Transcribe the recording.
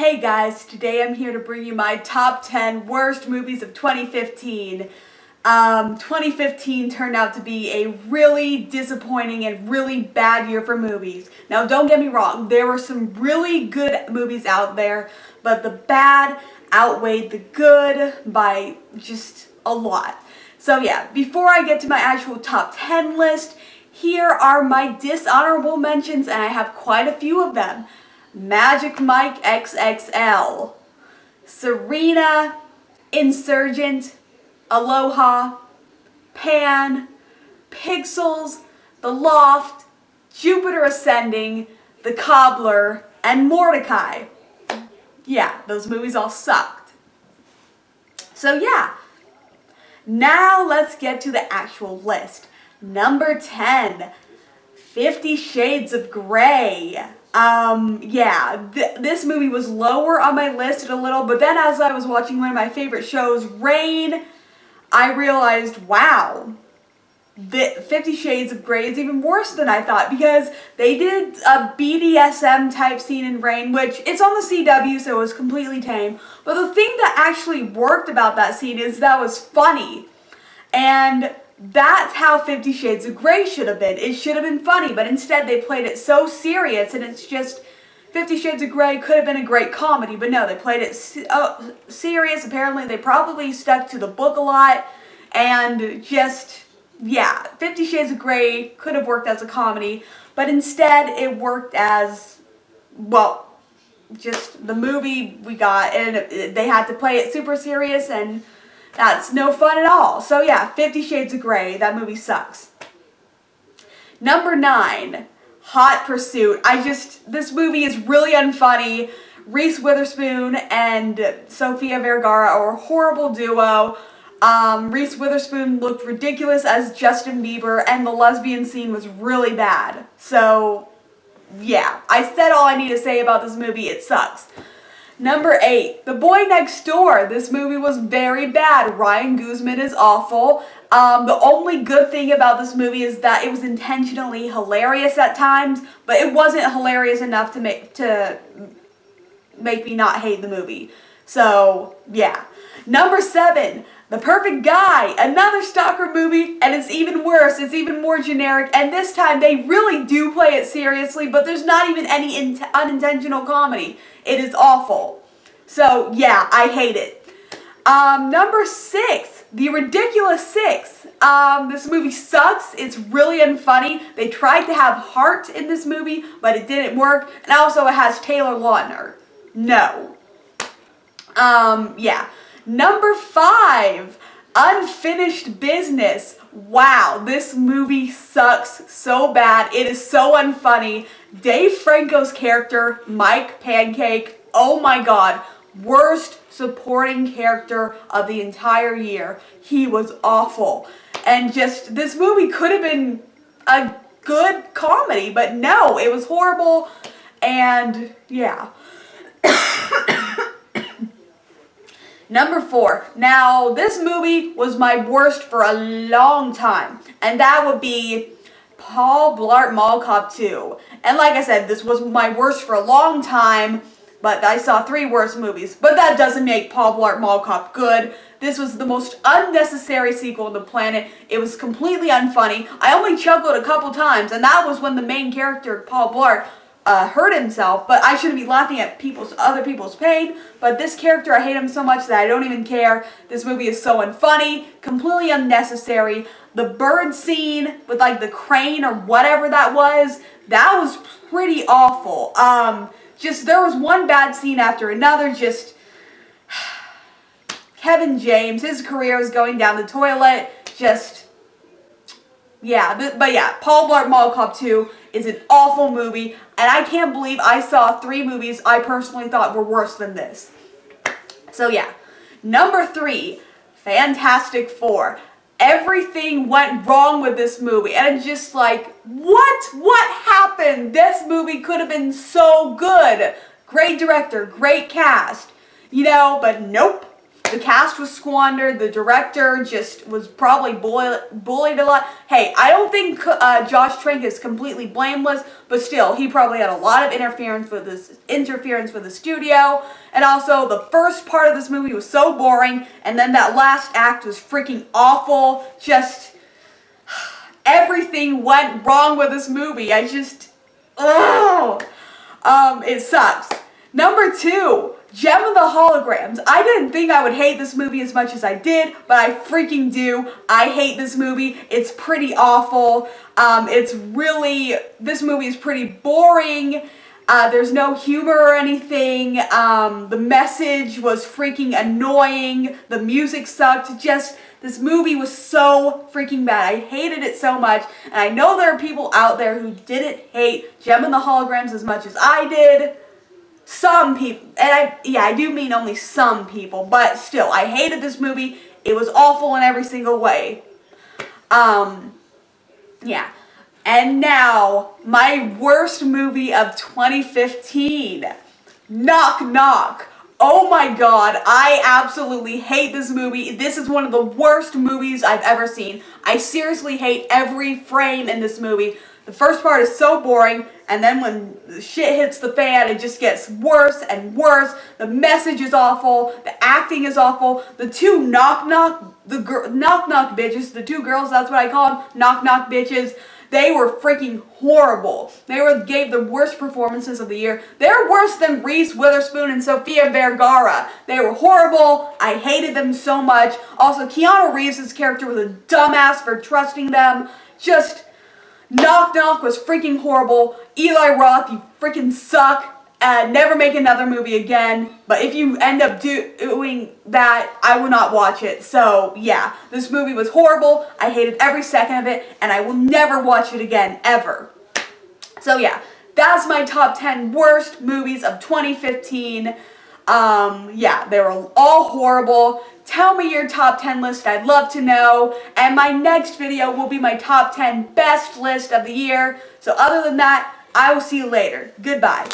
Hey guys, today I'm here to bring you my top 10 worst movies of 2015. 2015 turned out to be a really disappointing and really bad year for movies. Now don't get me wrong, there were some really good movies out there, but the bad outweighed the good by just a lot. So yeah, before I get to my actual top 10 list, here are my dishonorable mentions, and I have quite a few of them. Magic Mike XXL, Serena, Insurgent, Aloha, Pan, Pixels, The Loft, Jupiter Ascending, The Cobbler, and Mordecai. Yeah, those movies all sucked. So yeah, now let's get to the actual list. Number 10, 50 Shades of Grey. This movie was lower on my list a little, but then as I was watching one of my favorite shows, Rain, I realized, wow, the 50 Shades of Grey is even worse than I thought, because they did a BDSM type scene in Rain, which it's on the CW, so it was completely tame. But the thing that actually worked about that scene is that it was funny. And that's how 50 Shades of Grey should have been. It should have been funny, but instead they played it so serious, and it's just, 50 Shades of Grey could have been a great comedy, but no, they played it serious. Apparently they probably stuck to the book a lot, and just, yeah, 50 Shades of Grey could have worked as a comedy, but instead it worked as, well, just the movie we got, and they had to play it super serious, and that's no fun at all. So yeah, 50 Shades of Grey, that movie sucks. Number 9, Hot Pursuit. This movie is really unfunny. Reese Witherspoon and Sofia Vergara are a horrible duo. Reese Witherspoon looked ridiculous as Justin Bieber, and the lesbian scene was really bad. So yeah, I said all I need to say about this movie. It sucks. Number 8, The Boy Next Door. This movie was very bad. Ryan Guzman is awful. The only good thing about this movie is that it was intentionally hilarious at times, but it wasn't hilarious enough to make me not hate the movie. So, yeah. Number 7, The Perfect Guy. Another stalker movie, and it's even worse. It's even more generic, and this time they really do play it seriously, but there's not even any unintentional comedy. It is awful. So, yeah, I hate it. Number 6, The Ridiculous Six. This movie sucks. It's really unfunny. They tried to have heart in this movie, but it didn't work. And also it has Taylor Lautner. No. Yeah. Number 5, Unfinished Business. Wow, this movie sucks so bad. It is so unfunny. Dave Franco's character, Mike Pancake, oh my god, worst supporting character of the entire year. He was awful. And just, this movie could have been a good comedy, but no, it was horrible, and yeah. Number 4. Now, this movie was my worst for a long time, and that would be Paul Blart Mall Cop 2. And like I said, this was my worst for a long time, but I saw 3 worse movies. But that doesn't make Paul Blart Mall Cop good. This was the most unnecessary sequel on the planet. It was completely unfunny. I only chuckled a couple times, and that was when the main character, Paul Blart, hurt himself, but I shouldn't be laughing at other people's pain. But this character, I hate him so much that I don't even care. This movie is so unfunny, completely unnecessary. The bird scene with like the crane or whatever that was pretty awful. Just, there was one bad scene after another. Just, Kevin James, his career is going down the toilet. Just, yeah, but yeah, Paul Blart Mall Cop 2 is an awful movie, and I can't believe I saw 3 movies I personally thought were worse than this. So yeah. Number 3, Fantastic Four. Everything went wrong with this movie, and it's just like, what happened? This movie could have been so good. Great director, great cast, but nope. The cast was squandered. The director just was probably bullied a lot. Hey, I don't think Josh Trank is completely blameless, but still, he probably had a lot of interference with the studio. And also, the first part of this movie was so boring, and then that last act was freaking awful. Just everything went wrong with this movie. It sucks. Number 2, Gem of the Holograms. I didn't think I would hate this movie as much as I did, but I freaking do. I hate this movie. It's pretty awful. This movie is pretty boring. There's no humor or anything. The message was freaking annoying. The music sucked. This movie was so freaking bad. I hated it so much. And I know there are people out there who didn't hate Gem and the Holograms as much as I did. Some people, and I do mean only some people, but still, I hated this movie. It was awful in every single way. Yeah. And now, my worst movie of 2015, Knock Knock. Oh my god, I absolutely hate this movie. This is one of the worst movies I've ever seen. I seriously hate every frame in this movie. The first part is so boring, and then when the shit hits the fan, it just gets worse and worse. The message is awful. The acting is awful. The two knock knock bitches, the two girls, that's what I call them, knock knock bitches. They were freaking horrible. They gave the worst performances of the year. They're worse than Reese Witherspoon and Sofia Vergara. They were horrible. I hated them so much. Also, Keanu Reeves' character was a dumbass for trusting them. Knock Knock was freaking horrible. Eli Roth, you freaking suck. Never make another movie again. But if you end up doing that, I will not watch it. So, yeah. This movie was horrible. I hated every second of it. And I will never watch it again, ever. So, yeah. That's my top 10 worst movies of 2015. Yeah, they were all horrible. Tell me your top 10 list, I'd love to know. And my next video will be my top 10 best list of the year. So other than that, I will see you later. Goodbye.